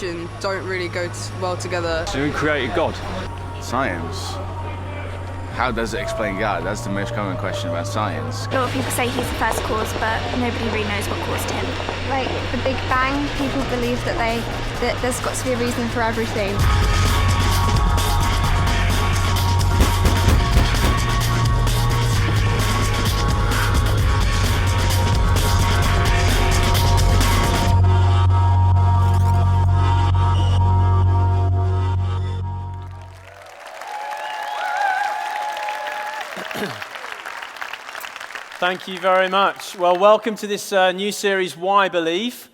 religion don't really go well together. So who created God? Science. How does it explain God? That's the most common question about science. A lot of people say he's the first cause, but nobody really knows what caused him. Like the Big Bang, people believe that there's got to be a reason for everything. Thank you very much. Well, welcome to this new series, Why Believe,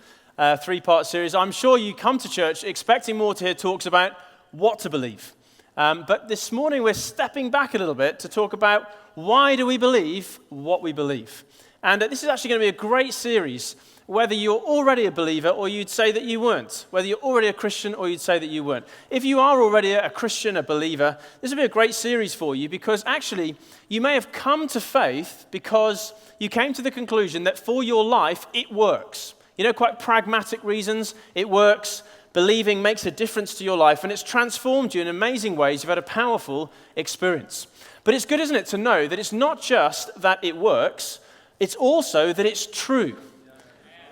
three-part series. I'm sure you come to church expecting more to hear talks about what to believe. But this morning we're stepping back a little bit to talk about why do we believe what we believe. And this is actually going to be a great series, whether you're already a believer or you'd say that you weren't, whether you're already a Christian or you'd say that you weren't. If you are already a Christian, a believer, this will be a great series for you because actually you may have come to faith because you came to the conclusion that for your life it works. You know, quite pragmatic reasons, it works. Believing makes a difference to your life and it's transformed you in amazing ways. You've had a powerful experience. But it's good, isn't it, to know that it's not just that it works, it's also that it's true.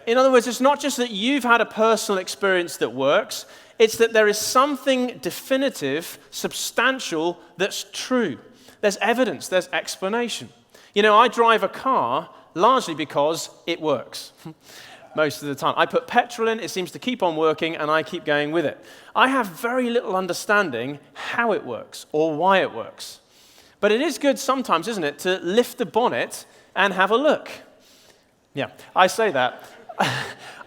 In other words, it's not just that you've had a personal experience that works, it's that there is something definitive, substantial, that's true. There's evidence, there's explanation. You know, I drive a car largely because it works. Most of the time. I put petrol in, it seems to keep on working, and I keep going with it. I have very little understanding how it works or why it works. But it is good sometimes, isn't it, to lift the bonnet and have a look. Yeah, I say that.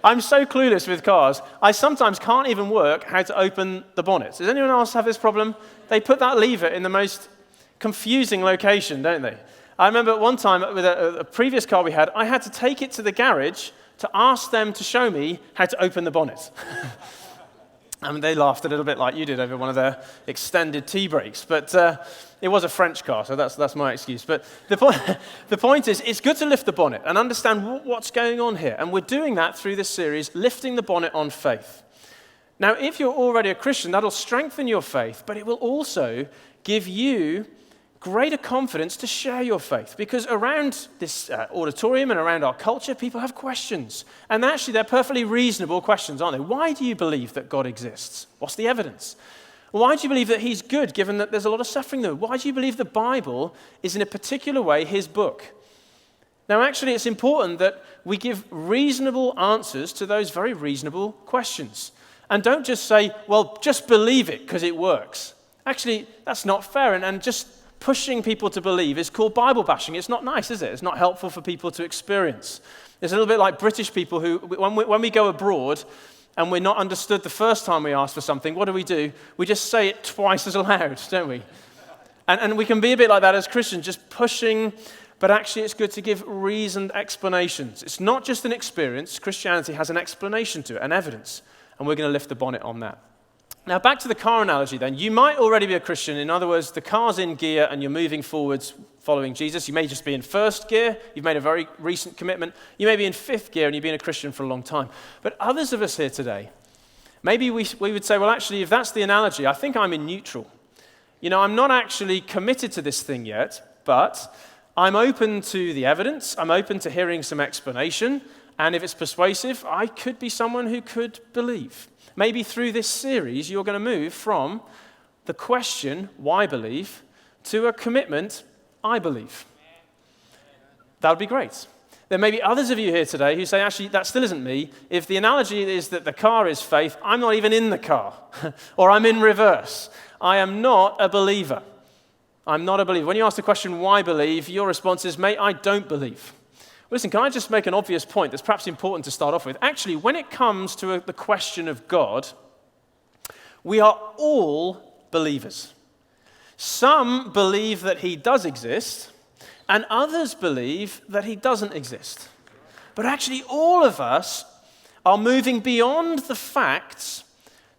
I'm so clueless with cars, I sometimes can't even work how to open the bonnet. Does anyone else have this problem? They put that lever in the most confusing location, don't they? I remember at one time with a previous car we had, I had to take it to the garage to ask them to show me how to open the bonnet. I mean, they laughed a little bit like you did over one of their extended tea breaks, but it was a French car, so that's my excuse. But the point is, it's good to lift the bonnet and understand what's going on here, and we're doing that through this series, Lifting the Bonnet on Faith. Now, if you're already a Christian, that'll strengthen your faith, but it will also give you greater confidence to share your faith, because around this auditorium and around our culture, people have questions. And actually, they're perfectly reasonable questions, aren't they? Why do you believe that God exists? What's the evidence? Why do you believe that he's good, given that there's a lot of suffering there? Why do you believe the Bible is in a particular way his book? Now, actually, it's important that we give reasonable answers to those very reasonable questions. And don't just say, well, just believe it because it works. Actually, that's not fair. And just pushing people to believe is called Bible bashing. It's not nice, is it? It's not helpful for people to experience. It's a little bit like British people who, when we go abroad and we're not understood the first time we ask for something, what do? We just say it twice as loud, don't we? And we can be a bit like that as Christians, just pushing, but actually it's good to give reasoned explanations. It's not just an experience. Christianity has an explanation to it, an evidence, and we're going to lift the bonnet on that. Now, back to the car analogy then. You might already be a Christian. In other words, the car's in gear and you're moving forwards following Jesus. You may just be in first gear. You've made a very recent commitment. You may be in fifth gear and you've been a Christian for a long time. But others of us here today, maybe we would say, well, actually, if that's the analogy, I think I'm in neutral. You know, I'm not actually committed to this thing yet, but I'm open to the evidence. I'm open to hearing some explanation. And if it's persuasive, I could be someone who could believe. Maybe through this series, you're going to move from the question, why believe, to a commitment, I believe. That would be great. There may be others of you here today who say, actually, that still isn't me. If the analogy is that the car is faith, I'm not even in the car, or I'm in reverse. I am not a believer. I'm not a believer. When you ask the question, why believe, your response is, mate, I don't believe. Well, listen, can I just make an obvious point that's perhaps important to start off with? Actually, when it comes to the question of God, we are all believers. Some believe that he does exist, and others believe that he doesn't exist. But actually, all of us are moving beyond the facts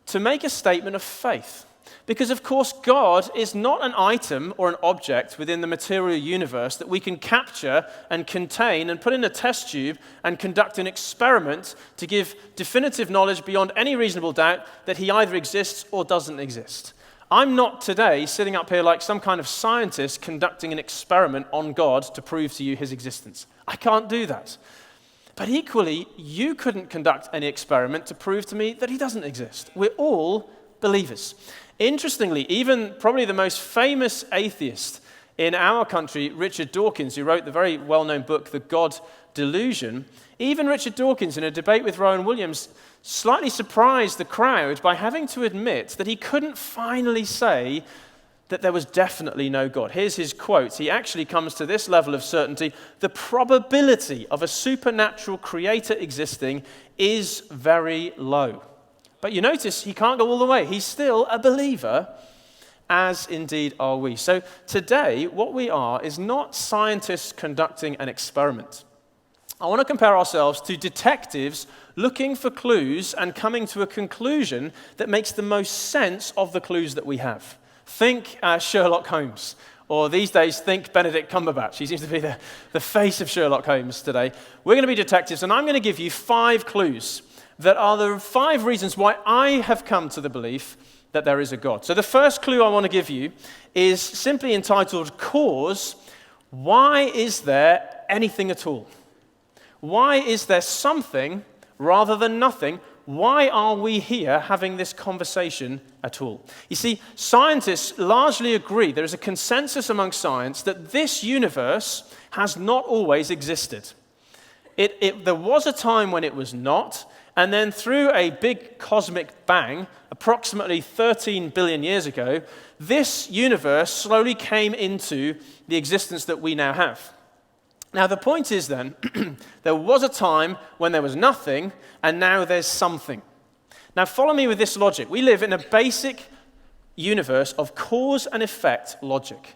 to make a statement of faith. Because, of course, God is not an item or an object within the material universe that we can capture and contain and put in a test tube and conduct an experiment to give definitive knowledge beyond any reasonable doubt that he either exists or doesn't exist. I'm not today sitting up here like some kind of scientist conducting an experiment on God to prove to you his existence. I can't do that. But equally, you couldn't conduct any experiment to prove to me that he doesn't exist. We're all believers. Interestingly, even probably the most famous atheist in our country, Richard Dawkins, who wrote the very well-known book, The God Delusion, even Richard Dawkins, in a debate with Rowan Williams, slightly surprised the crowd by having to admit that he couldn't finally say that there was definitely no God. Here's his quote. He actually comes to this level of certainty: the probability of a supernatural creator existing is very low. But you notice he can't go all the way. He's still a believer, as indeed are we. So today, what we are is not scientists conducting an experiment. I want to compare ourselves to detectives looking for clues and coming to a conclusion that makes the most sense of the clues that we have. Think Sherlock Holmes, or these days, think Benedict Cumberbatch. He seems to be the face of Sherlock Holmes today. We're going to be detectives, and I'm going to give you 5 clues that are the 5 reasons why I have come to the belief that there is a God. So the first clue I want to give you is simply entitled Cause. Why is there anything at all? Why is there something rather than nothing? Why are we here having this conversation at all? You see, scientists largely agree, there is a consensus among science that this universe has not always existed. There was a time when it was not, and then through a big cosmic bang, approximately 13 billion years ago, this universe slowly came into the existence that we now have. Now the point is then, there was a time when there was nothing, and now there's something. Now follow me with this logic. We live in a basic universe of cause and effect logic.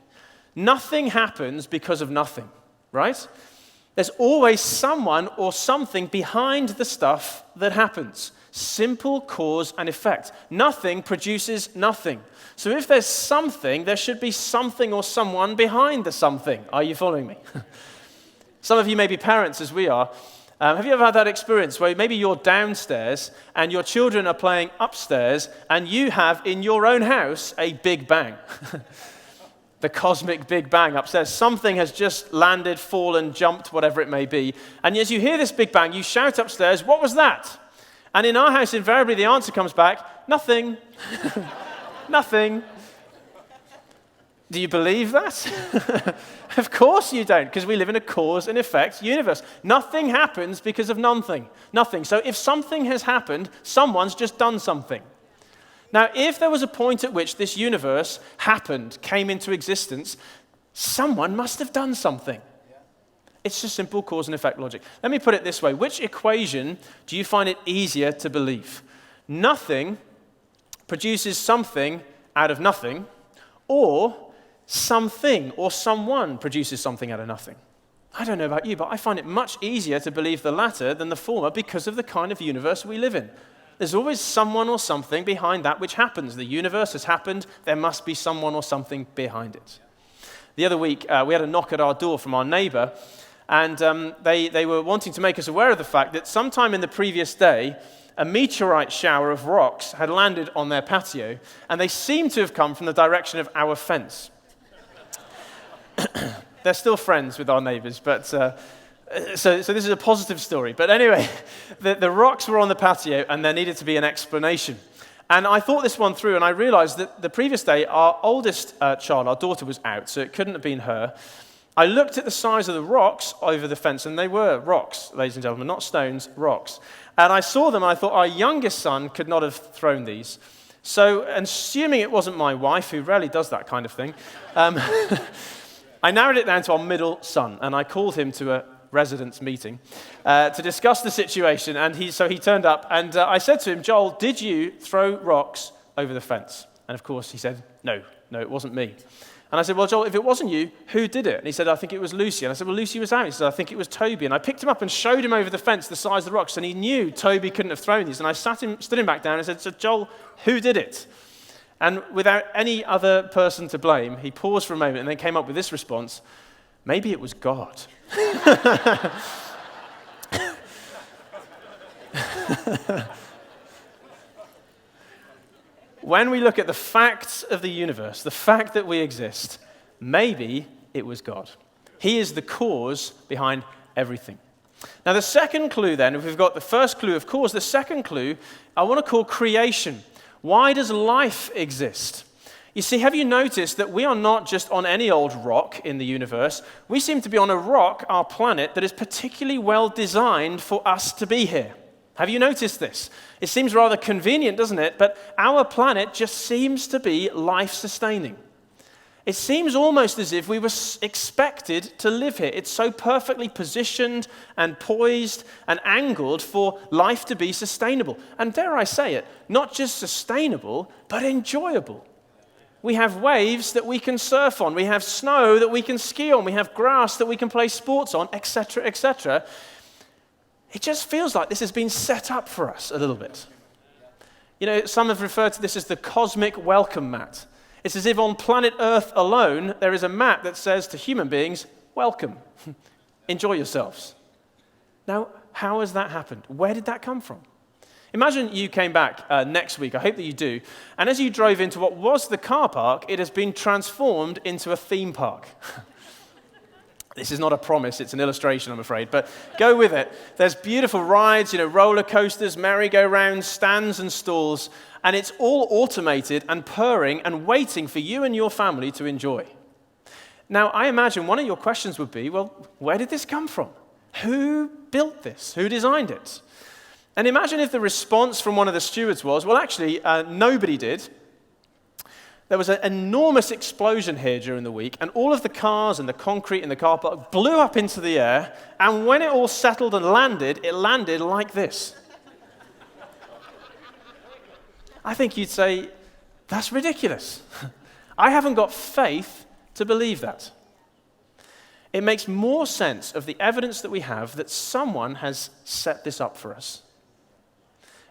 Nothing happens because of nothing, right? There's always someone or something behind the stuff that happens. Simple cause and effect. Nothing produces nothing. So if there's something, there should be something or someone behind the something. Are you following me? Some of you may be parents, as we are. Have you ever had that experience where maybe you're downstairs and your children are playing upstairs and you have in your own house a big bang? The cosmic big bang upstairs. Something has just landed, fallen, jumped, whatever it may be. And as you hear this big bang, you shout upstairs, "What was that?" And in our house, invariably, the answer comes back, "Nothing." Nothing. Do you believe that? Of course you don't, because we live in a cause and effect universe. Nothing happens because of nothing. Nothing. So if something has happened, someone's just done something. Now, if there was a point at which this universe happened, came into existence, someone must have done something. It's just simple cause and effect logic. Let me put it this way. Which equation do you find it easier to believe? Nothing produces something out of nothing, or something or someone produces something out of nothing. I don't know about you, but I find it much easier to believe the latter than the former because of the kind of universe we live in. There's always someone or something behind that which happens. The universe has happened. There must be someone or something behind it. The other week, we had a knock at our door from our neighbor, and they were wanting to make us aware of the fact that sometime in the previous day, a meteorite shower of rocks had landed on their patio, and they seemed to have come from the direction of our fence. They're still friends with our neighbors, but so this is a positive story. But anyway, the rocks were on the patio, and there needed to be an explanation. And I thought this one through, and I realized that the previous day, our oldest child, our daughter, was out, so it couldn't have been her. I looked at the size of the rocks over the fence, and they were rocks, ladies and gentlemen, not stones, rocks. And I saw them, and I thought our youngest son could not have thrown these. So, assuming it wasn't my wife, who rarely does that kind of thing, I narrowed it down to our middle son, and I called him to a residents' meeting to discuss the situation. And he turned up, and I said to him, "Joel, did you throw rocks over the fence?" And of course, he said, No, it wasn't me. And I said, "Well, Joel, if it wasn't you, who did it?" And he said, "I think it was Lucy." And I said, "Well, Lucy was out." He said, "I think it was Toby." And I picked him up and showed him over the fence the size of the rocks, and he knew Toby couldn't have thrown these. And I stood him back down and said, "So, Joel, who did it?" And without any other person to blame, he paused for a moment and then came up with this response: maybe it was God. When we look at the facts of the universe, the fact that we exist, maybe it was God. He is the cause behind everything. Now, the second clue then, if we've got the first clue of cause, the second clue I want to call creation. Why does life exist? You see, have you noticed that we are not just on any old rock in the universe? We seem to be on a rock, our planet, that is particularly well designed for us to be here. Have you noticed this? It seems rather convenient, doesn't it? But our planet just seems to be life-sustaining. It seems almost as if we were expected to live here. It's so perfectly positioned and poised and angled for life to be sustainable. And dare I say it, not just sustainable, but enjoyable. We have waves that we can surf on. We have snow that we can ski on. We have grass that we can play sports on, etc., etc. It just feels like this has been set up for us a little bit. You know, some have referred to this as the cosmic welcome mat. It's as if on planet Earth alone, there is a mat that says to human beings, welcome, enjoy yourselves. Now, how has that happened? Where did that come from? Imagine you came back next week, I hope that you do, and as you drove into what was the car park, it has been transformed into a theme park. This is not a promise, it's an illustration, I'm afraid, but go with it. There's beautiful rides, roller coasters, merry-go-rounds, stands and stalls, and it's all automated and purring and waiting for you and your family to enjoy. Now, I imagine one of your questions would be, well, where did this come from? Who built this? Who designed it? And imagine if the response from one of the stewards was, well, actually, nobody did. There was an enormous explosion here during the week, and all of the cars and the concrete in the car park blew up into the air, and when it all settled and landed, it landed like this. I think you'd say, that's ridiculous. I haven't got faith to believe that. It makes more sense of the evidence that we have that someone has set this up for us.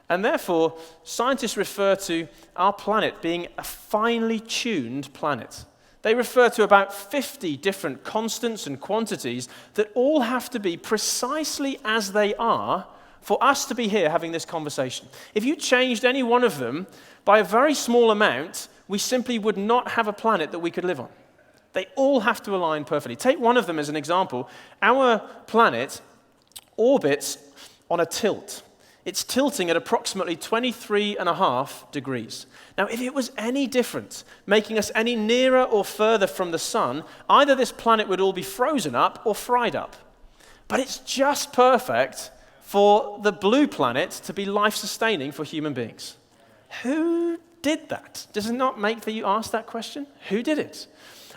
And therefore, scientists refer to our planet being a finely tuned planet. They refer to about 50 different constants and quantities that all have to be precisely as they are for us to be here having this conversation. If you changed any one of them by a very small amount, we simply would not have a planet that we could live on. They all have to align perfectly. Take one of them as an example. Our planet orbits on a tilt. It's tilting at approximately 23.5 degrees. Now, if it was any different, making us any nearer or further from the sun, either this planet would all be frozen up or fried up. But it's just perfect for the blue planet to be life-sustaining for human beings. Who did that? Does it not make that you ask that question? Who did it?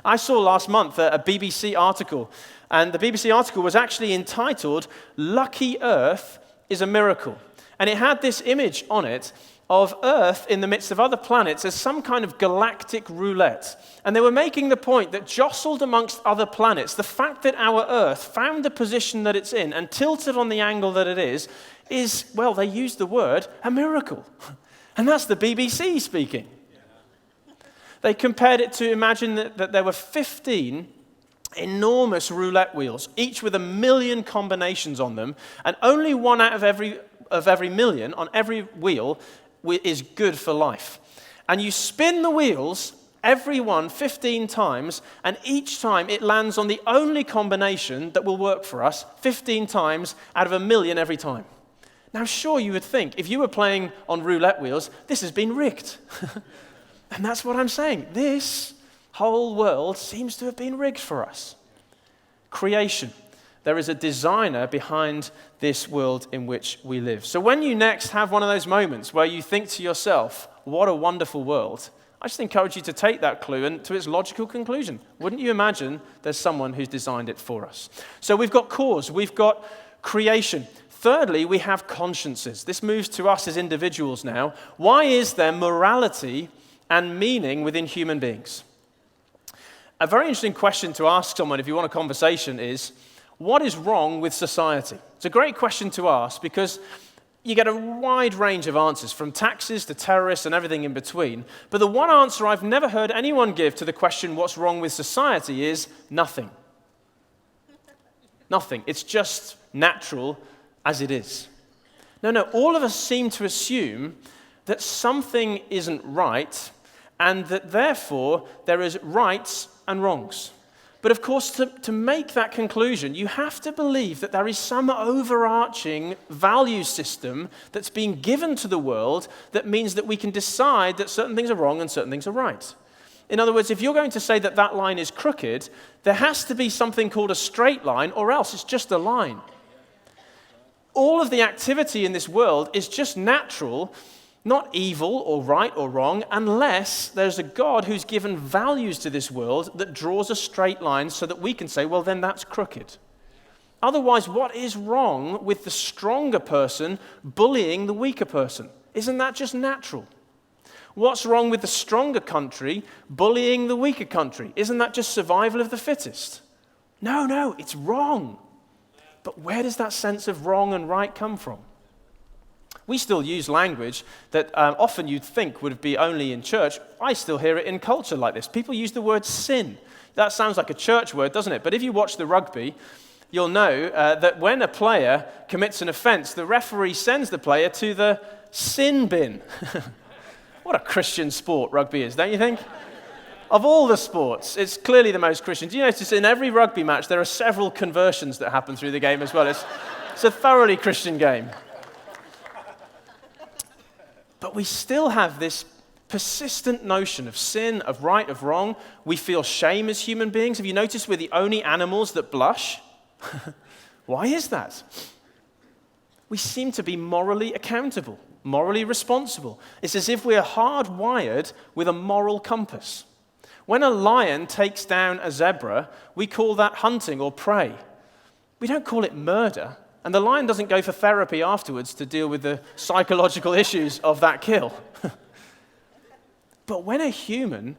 I saw last month a BBC article, and the BBC article was actually entitled, "Lucky Earth is a Miracle." And it had this image on it of Earth in the midst of other planets as some kind of galactic roulette. And they were making the point that jostled amongst other planets, the fact that our Earth found the position that it's in and tilted on the angle that it is, well, they used the word, a miracle. And that's the BBC speaking. They compared it to, imagine that there were 15 enormous roulette wheels, each with 1 million combinations on them, and only one out of every million on every wheel is good for life. And you spin the wheels, every one 15 times, and each time it lands on the only combination that will work for us 15 times out of 1 million every time. Now, sure, you would think, if you were playing on roulette wheels, this has been rigged. And that's what I'm saying. This whole world seems to have been rigged for us. Creation. There is a designer behind this world in which we live. So when you next have one of those moments where you think to yourself, what a wonderful world, I just encourage you to take that clue and to its logical conclusion. Wouldn't you imagine there's someone who's designed it for us? So we've got cause, we've got creation. Thirdly, we have consciences. This moves to us as individuals now. Why is there morality and meaning within human beings? A very interesting question to ask someone if you want a conversation is, what is wrong with society? It's a great question to ask because you get a wide range of answers, from taxes to terrorists and everything in between. But the one answer I've never heard anyone give to the question, what's wrong with society, is nothing. Nothing. It's just natural as it is. No, all of us seem to assume that something isn't right and that therefore there is rights and wrongs. But of course, to make that conclusion, you have to believe that there is some overarching value system that's been given to the world that means that we can decide that certain things are wrong and certain things are right. In other words, if you're going to say that that line is crooked, there has to be something called a straight line, or else it's just a line. All of the activity in this world is just natural, not evil or right or wrong, unless there's a God who's given values to this world that draws a straight line so that we can say, well, then that's crooked. Otherwise, what is wrong with the stronger person bullying the weaker person? Isn't that just natural? What's wrong with the stronger country bullying the weaker country? Isn't that just survival of the fittest? No, it's wrong. But where does that sense of wrong and right come from? We still use language that often you'd think would be only in church. I still hear it in culture like this. People use the word sin. That sounds like a church word, doesn't it? But if you watch the rugby, you'll know that when a player commits an offense, the referee sends the player to the sin bin. What a Christian sport rugby is, don't you think? Of all the sports, it's clearly the most Christian. Do you notice in every rugby match there are several conversions that happen through the game as well? It's a thoroughly Christian game. But we still have this persistent notion of sin, of right, of wrong. We feel shame as human beings. Have you noticed we're the only animals that blush? Why is that? We seem to be morally accountable, morally responsible. It's as if we're hardwired with a moral compass. When a lion takes down a zebra, we call that hunting or prey. We don't call it murder. And the lion doesn't go for therapy afterwards to deal with the psychological issues of that kill. But when a human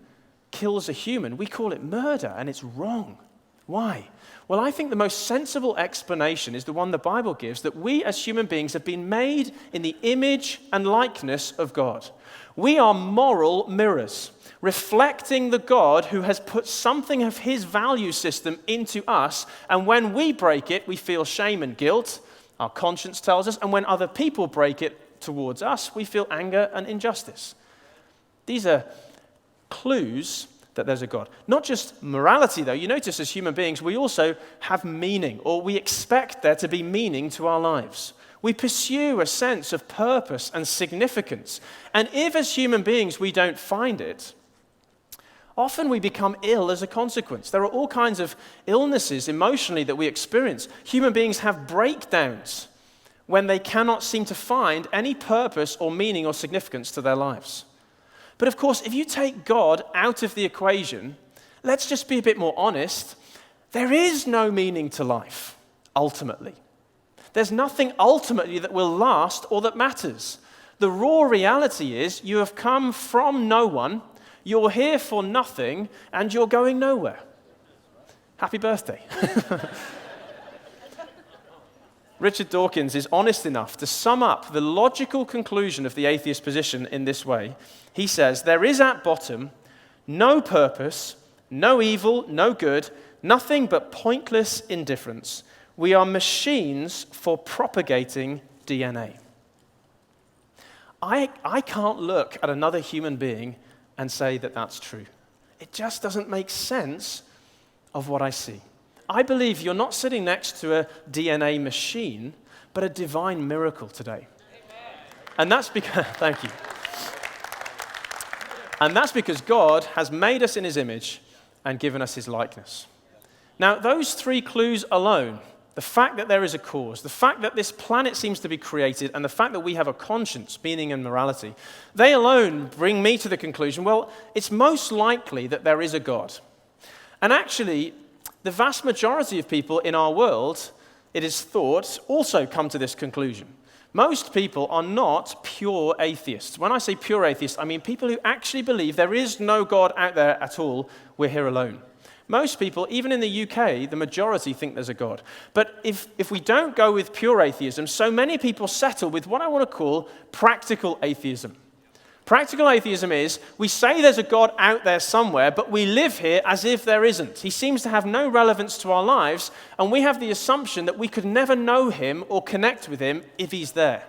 kills a human, we call it murder, and it's wrong. Why? Well, I think the most sensible explanation is the one the Bible gives, that we as human beings have been made in the image and likeness of God. We are moral mirrors, reflecting the God who has put something of his value system into us, and when we break it, we feel shame and guilt, our conscience tells us, and when other people break it towards us, we feel anger and injustice. These are clues that there's a God. Not just morality, though. You notice as human beings, we also have meaning, or we expect there to be meaning to our lives. We pursue a sense of purpose and significance. And if as human beings we don't find it, often we become ill as a consequence. There are all kinds of illnesses emotionally that we experience. Human beings have breakdowns when they cannot seem to find any purpose or meaning or significance to their lives. But of course, if you take God out of the equation, let's just be a bit more honest, there is no meaning to life, ultimately. There's nothing ultimately that will last or that matters. The raw reality is you have come from no one, you're here for nothing, and you're going nowhere. Happy birthday. Richard Dawkins is honest enough to sum up the logical conclusion of the atheist position in this way. He says, there is at bottom no purpose, no evil, no good, nothing but pointless indifference. We are machines for propagating DNA. I can't look at another human being and say that that's true. It just doesn't make sense of what I see. I believe you're not sitting next to a DNA machine, but a divine miracle today. Amen. And that's because, thank you. And that's because God has made us in his image and given us his likeness. Now, those three clues alone, the fact that there is a cause, the fact that this planet seems to be created, and the fact that we have a conscience, meaning and morality, they alone bring me to the conclusion, well, it's most likely that there is a God. And actually, the vast majority of people in our world, it is thought, also come to this conclusion. Most people are not pure atheists. When I say pure atheists, I mean people who actually believe there is no God out there at all. We're here alone. Most people, even in the UK, the majority think there's a God. But if we don't go with pure atheism, so many people settle with what I want to call practical atheism. Practical atheism is, we say there's a God out there somewhere, but we live here as if there isn't. He seems to have no relevance to our lives, and we have the assumption that we could never know him or connect with him if he's there.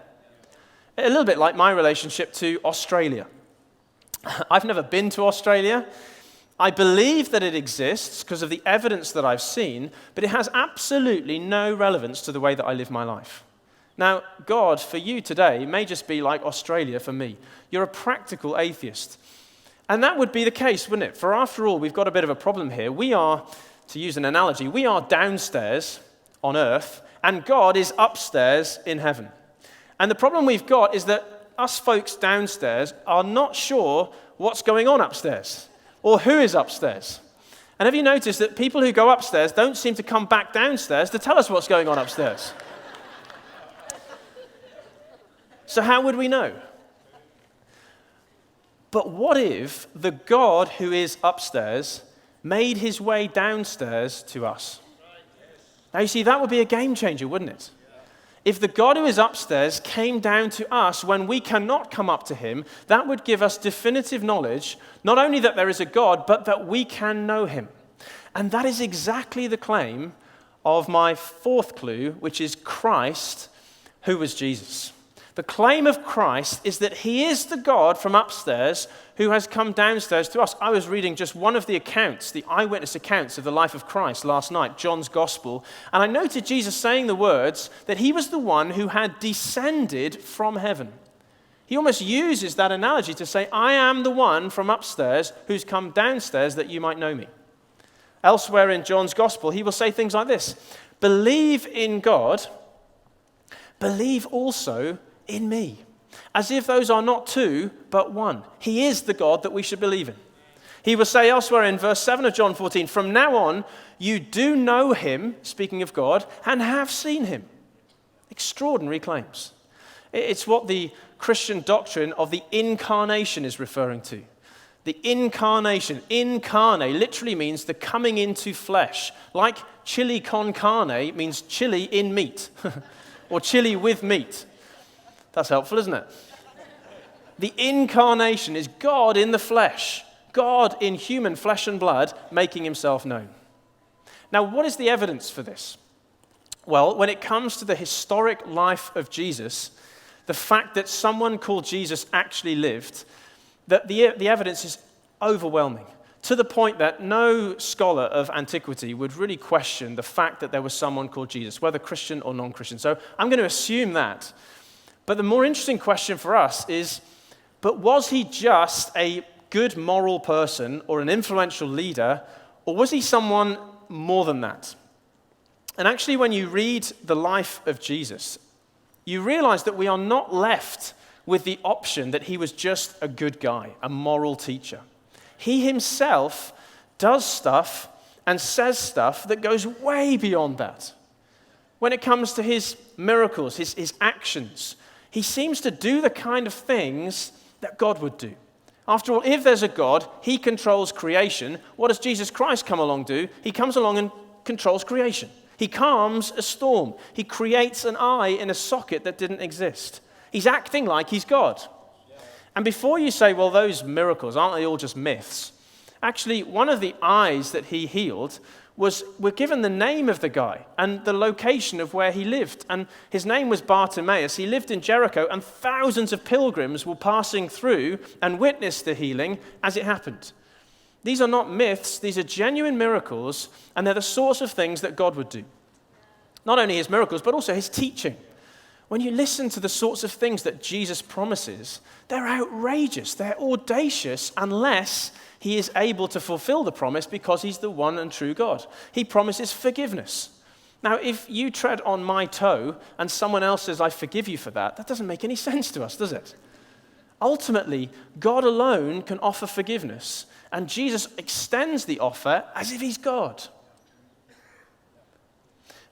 A little bit like my relationship to Australia. I've never been to Australia. I believe that it exists because of the evidence that I've seen, but it has absolutely no relevance to the way that I live my life. Now, God, for you today, may just be like Australia for me. You're a practical atheist. And that would be the case, wouldn't it? For after all, we've got a bit of a problem here. We are, to use an analogy, we are downstairs on earth, and God is upstairs in heaven. And the problem we've got is that us folks downstairs are not sure what's going on upstairs, or who is upstairs. And have you noticed that people who go upstairs don't seem to come back downstairs to tell us what's going on upstairs? So how would we know? But what if the God who is upstairs made his way downstairs to us? Now you see, that would be a game changer, wouldn't it? If the God who is upstairs came down to us when we cannot come up to him, that would give us definitive knowledge, not only that there is a God, but that we can know him. And that is exactly the claim of my fourth clue, which is Christ, who was Jesus. The claim of Christ is that he is the God from upstairs who has come downstairs to us. I was reading just one of the accounts, the eyewitness accounts of the life of Christ last night, John's Gospel, and I noted Jesus saying the words that he was the one who had descended from heaven. He almost uses that analogy to say, I am the one from upstairs who's come downstairs that you might know me. Elsewhere in John's Gospel, he will say things like this: believe in God, believe also in me, as if those are not two, but one. He is the God that we should believe in. He will say elsewhere in verse 7 of John 14, from now on, you do know him, speaking of God, and have seen him. Extraordinary claims. It's what the Christian doctrine of the incarnation is referring to. The incarnation, incarnate, literally means the coming into flesh. Like chili con carne means chili in meat, or chili with meat. That's helpful, isn't it? The incarnation is God in the flesh, God in human flesh and blood, making himself known. Now, what is the evidence for this? Well, when it comes to the historic life of Jesus, the fact that someone called Jesus actually lived, that the evidence is overwhelming, to the point that no scholar of antiquity would really question the fact that there was someone called Jesus, whether Christian or non-Christian. So I'm going to assume that. But the more interesting question for us is, but was he just a good moral person or an influential leader, or was he someone more than that? And actually, when you read the life of Jesus, you realize that we are not left with the option that he was just a good guy, a moral teacher. He himself does stuff and says stuff that goes way beyond that. When it comes to his miracles, his actions, he seems to do the kind of things that God would do. After all, if there's a God, he controls creation. What does Jesus Christ come along do? He comes along and controls creation. He calms a storm. He creates an eye in a socket that didn't exist. He's acting like he's God. And before you say, well, those miracles, aren't they all just myths? Actually, one of the eyes that he healed we're given the name of the guy and the location of where he lived. And his name was Bartimaeus. He lived in Jericho, and thousands of pilgrims were passing through and witnessed the healing as it happened. These are not myths. These are genuine miracles, and they're the sorts of things that God would do. Not only his miracles, but also his teaching. When you listen to the sorts of things that Jesus promises, they're outrageous, they're audacious, unless he is able to fulfill the promise because he's the one and true God. He promises forgiveness. Now, if you tread on my toe and someone else says, I forgive you for that, that doesn't make any sense to us, does it? Ultimately, God alone can offer forgiveness, and Jesus extends the offer as if he's God.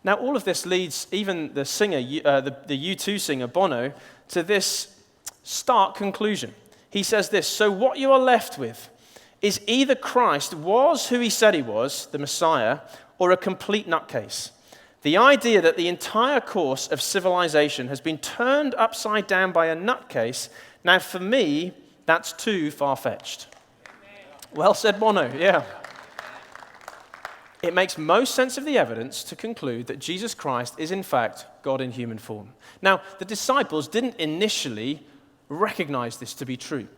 Now, all of this leads even the singer, the U2 singer, Bono, to this stark conclusion. He says this, so what you are left with is either Christ was who he said he was, the Messiah, or a complete nutcase. The idea that the entire course of civilization has been turned upside down by a nutcase, now for me, that's too far-fetched. Well said, Bono, yeah. It makes most sense of the evidence to conclude that Jesus Christ is in fact God in human form. Now, the disciples didn't initially recognize this to be true.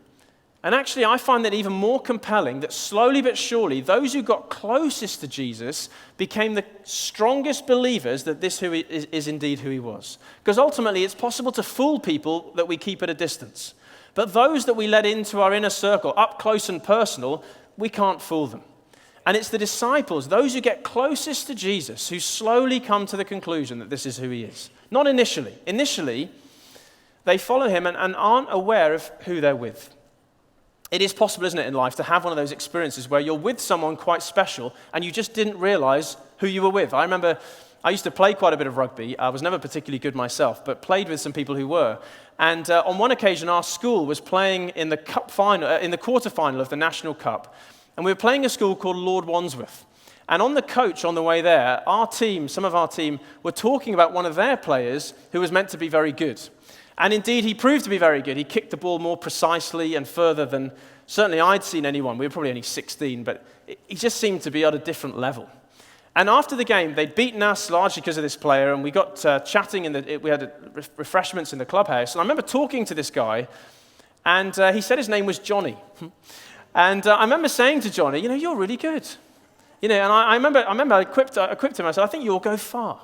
And actually, I find that even more compelling that slowly but surely, those who got closest to Jesus became the strongest believers that this is indeed who he was. Because ultimately, it's possible to fool people that we keep at a distance. But those that we let into our inner circle, up close and personal, we can't fool them. And it's the disciples, those who get closest to Jesus, who slowly come to the conclusion that this is who he is. Not initially. Initially, they follow him and aren't aware of who they're with. It is possible, isn't it, in life, to have one of those experiences where you're with someone quite special and you just didn't realize who you were with. I remember I used to play quite a bit of rugby. I was never particularly good myself, but played with some people who were. And on one occasion, our school was playing in the cup final, in the quarterfinal of the National Cup. And we were playing a school called Lord Wandsworth. And on the coach on the way there, some of our team, were talking about one of their players who was meant to be very good. And indeed, he proved to be very good. He kicked the ball more precisely and further than certainly I'd seen anyone. We were probably only 16, but he just seemed to be at a different level. And after the game, they'd beaten us largely because of this player, and we got chatting, we had refreshments in the clubhouse. And I remember talking to this guy, and he said his name was Johnny. And I remember saying to Johnny, you're really good. And I remember I equipped him. I said, I think you'll go far.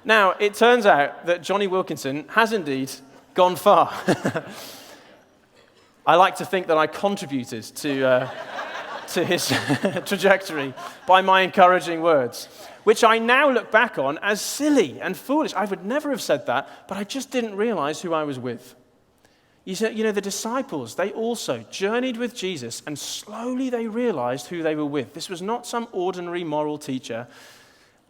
Now, it turns out that Johnny Wilkinson has indeed gone far. I like to think that I contributed to his trajectory by my encouraging words, which I now look back on as silly and foolish. I would never have said that, but I just didn't realize who I was with. The disciples, they also journeyed with Jesus, and slowly they realized who they were with. This was not some ordinary moral teacher.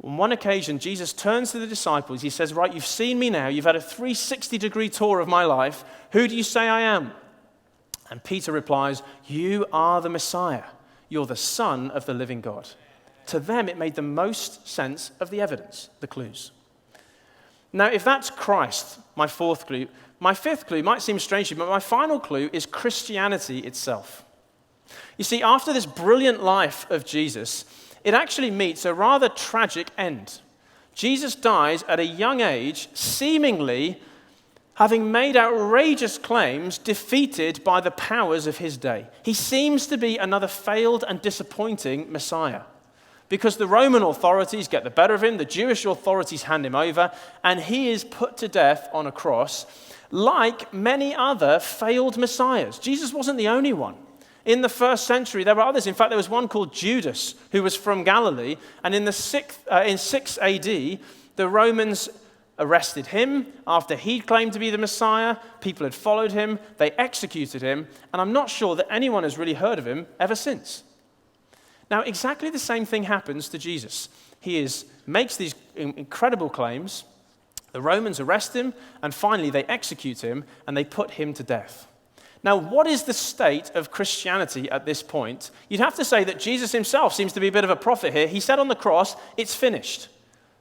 On one occasion, Jesus turns to the disciples. He says, right, you've seen me now. You've had a 360-degree tour of my life. Who do you say I am? And Peter replies, you are the Messiah. You're the Son of the living God. To them, it made the most sense of the evidence, the clues. Now, if that's Christ, my fourth clue, my fifth clue might seem strange to you, but my final clue is Christianity itself. You see, after this brilliant life of Jesus, it actually meets a rather tragic end. Jesus dies at a young age, seemingly having made outrageous claims, defeated by the powers of his day. He seems to be another failed and disappointing Messiah, because the Roman authorities get the better of him, the Jewish authorities hand him over, and he is put to death on a cross, like many other failed messiahs. Jesus wasn't the only one. In the first century, there were others. In fact, there was one called Judas, who was from Galilee, and in 6 AD, the Romans arrested him after he'd claimed to be the Messiah. People had followed him. They executed him, and I'm not sure that anyone has really heard of him ever since. Now, exactly the same thing happens to Jesus. He makes these incredible claims. The Romans arrest him, and finally they execute him, and they put him to death. Now, what is the state of Christianity at this point? You'd have to say that Jesus himself seems to be a bit of a prophet here. He said on the cross, it's finished.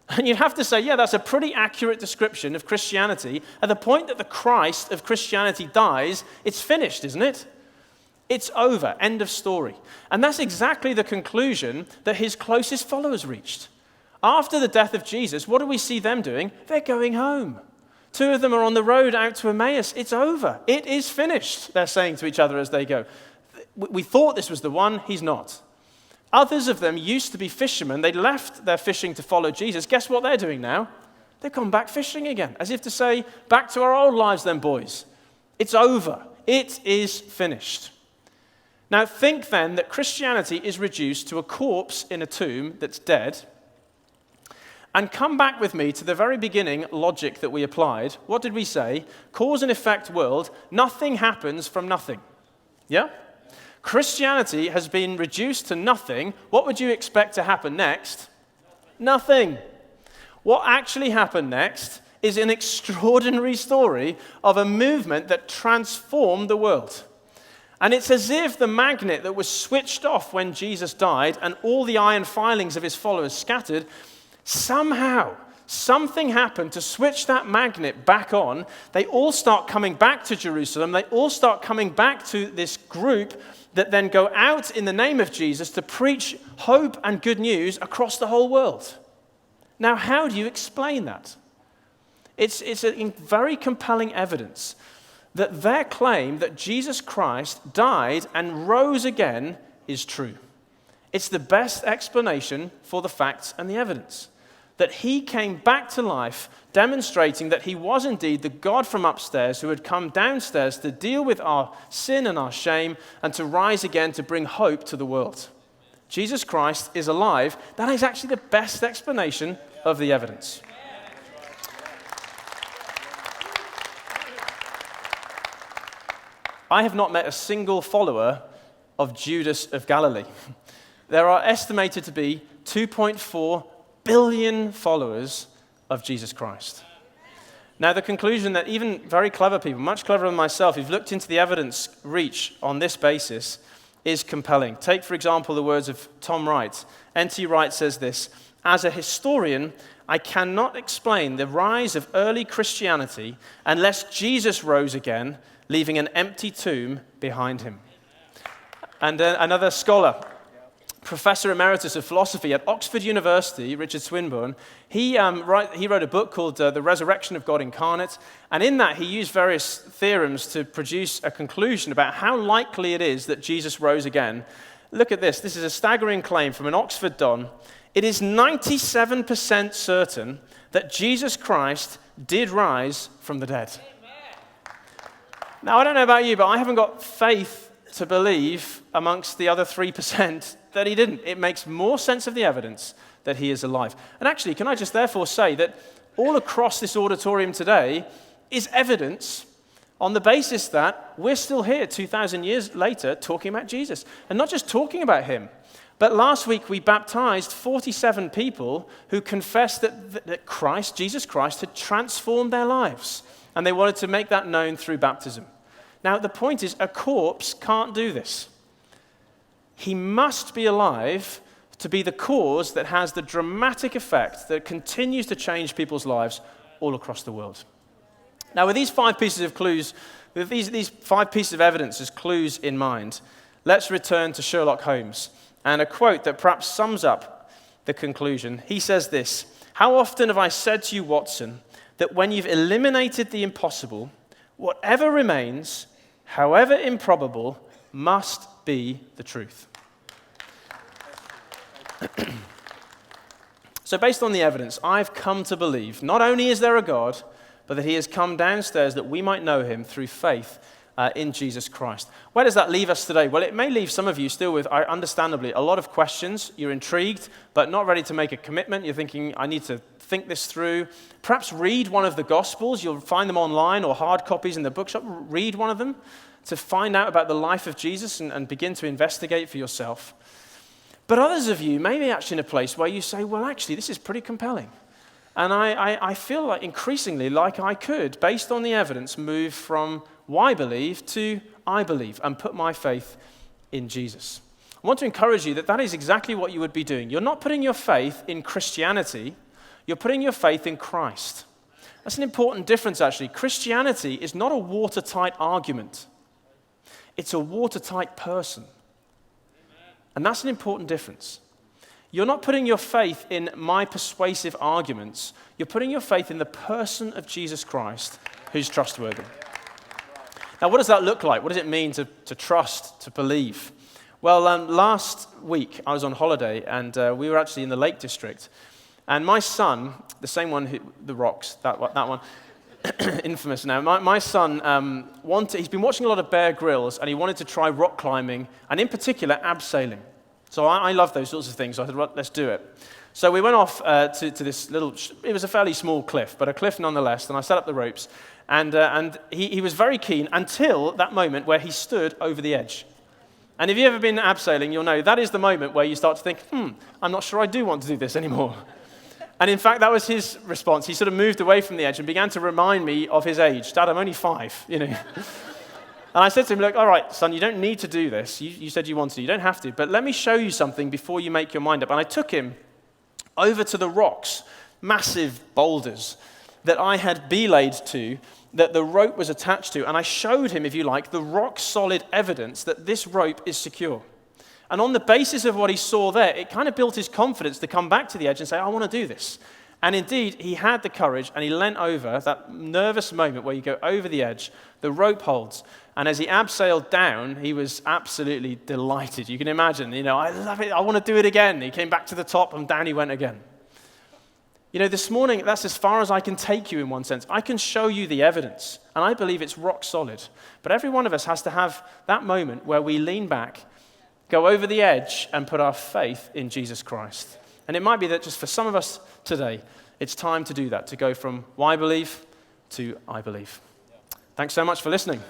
And you'd have to say, yeah, that's a pretty accurate description of Christianity. At the point that the Christ of Christianity dies, it's finished, isn't it? It's over, end of story. And that's exactly the conclusion that his closest followers reached. After the death of Jesus, what do we see them doing? They're going home. 2 of them are on the road out to Emmaus. It's over. It is finished, they're saying to each other as they go. We thought this was the one. He's not. Others of them used to be fishermen. They left their fishing to follow Jesus. Guess what they're doing now? They've gone back fishing again, as if to say, back to our old lives then, boys. It's over. It is finished. Now, think then that Christianity is reduced to a corpse in a tomb that's dead. And come back with me to the very beginning logic that we applied. What did we say? Cause and effect world, nothing happens from nothing. Yeah? Christianity has been reduced to nothing. What would you expect to happen next? Nothing. What actually happened next is an extraordinary story of a movement that transformed the world. And it's as if the magnet that was switched off when Jesus died and all the iron filings of his followers scattered, somehow something happened to switch that magnet back on. They all start coming back to Jerusalem. They all start coming back to this group that then go out in the name of Jesus to preach hope and good news across the whole world. Now, how do you explain that? It's a very compelling evidence that their claim that Jesus Christ died and rose again is true. It's the best explanation for the facts and the evidence. That he came back to life, demonstrating that he was indeed the God from upstairs who had come downstairs to deal with our sin and our shame and to rise again to bring hope to the world. Jesus Christ is alive. That is actually the best explanation of the evidence. I have not met a single follower of Judas of Galilee. There are estimated to be 2.4 billion followers of Jesus Christ. Now, the conclusion that even very clever people, much cleverer than myself, who've looked into the evidence reach on this basis, is compelling. Take, for example, the words of Tom Wright. N.T. Wright says this: "As a historian, I cannot explain the rise of early Christianity unless Jesus rose again, leaving an empty tomb behind him." And another scholar, Professor Emeritus of Philosophy at Oxford University, Richard Swinburne, he wrote a book called The Resurrection of God Incarnate, and in that he used various theorems to produce a conclusion about how likely it is that Jesus rose again. Look at this. This is a staggering claim from an Oxford Don. It is 97% certain that Jesus Christ did rise from the dead. Now, I don't know about you, but I haven't got faith to believe amongst the other 3% that he didn't. It makes more sense of the evidence that he is alive. And actually, can I just therefore say that all across this auditorium today is evidence on the basis that we're still here 2,000 years later talking about Jesus. And not just talking about him, but last week we baptized 47 people who confessed that Christ, Jesus Christ, had transformed their lives. And they wanted to make that known through baptism. Now, the point is, a corpse can't do this. He must be alive to be the cause that has the dramatic effect that continues to change people's lives all across the world. Now, with these 5 pieces of clues, with these 5 pieces of evidence as clues in mind, let's return to Sherlock Holmes and a quote that perhaps sums up the conclusion. He says this: "How often have I said to you, Watson, that when you've eliminated the impossible, whatever remains, however improbable, must be the truth." So based on the evidence, I've come to believe not only is there a God, but that he has come downstairs that we might know him through faith in Jesus Christ. Where does that leave us today? Well, it may leave some of you still with, understandably, a lot of questions. You're intrigued, but not ready to make a commitment. You're thinking, I need to think this through. Perhaps read one of the Gospels. You'll find them online or hard copies in the bookshop. Read one of them to find out about the life of Jesus and begin to investigate for yourself. But others of you may be actually in a place where you say, well, actually, this is pretty compelling. And I feel like increasingly like I could, based on the evidence, move from why believe to I believe and put my faith in Jesus. I want to encourage you that that is exactly what you would be doing. You're not putting your faith in Christianity, you're putting your faith in Christ. That's an important difference, actually. Christianity is not a watertight argument. It's a watertight person. And that's an important difference. You're not putting your faith in my persuasive arguments. You're putting your faith in the person of Jesus Christ, who's trustworthy. Now, what does that look like? What does it mean to trust, to believe? Well, last week I was on holiday, and we were actually in the Lake District. And my son, the same one, the rocks, that one, infamous now. My son, he's been watching a lot of Bear Grylls, and he wanted to try rock climbing, and in particular, abseiling. So I love those sorts of things, so I said, well, let's do it. So we went off to this little, it was a fairly small cliff, but a cliff nonetheless, and I set up the ropes, and he was very keen until that moment where he stood over the edge. And if you've ever been abseiling, you'll know that is the moment where you start to think, I'm not sure I do want to do this anymore. And in fact, that was his response. He sort of moved away from the edge and began to remind me of his age. Dad, I'm only 5, And I said to him, look, all right, son, you don't need to do this. You said you wanted to. You don't have to. But let me show you something before you make your mind up. And I took him over to the rocks, massive boulders, that I had belayed to, that the rope was attached to. And I showed him, if you like, the rock-solid evidence that this rope is secure. And on the basis of what he saw there, it kind of built his confidence to come back to the edge and say, I want to do this. And indeed, he had the courage, and he leant over, that nervous moment where you go over the edge, the rope holds, and as he abseiled down, he was absolutely delighted. You can imagine, I love it, I want to do it again. He came back to the top, and down he went again. This morning, that's as far as I can take you in one sense. I can show you the evidence, and I believe it's rock solid. But every one of us has to have that moment where we lean back, go over the edge, and put our faith in Jesus Christ. And it might be that just for some of us today, it's time to do that, to go from why believe to I believe. Thanks so much for listening.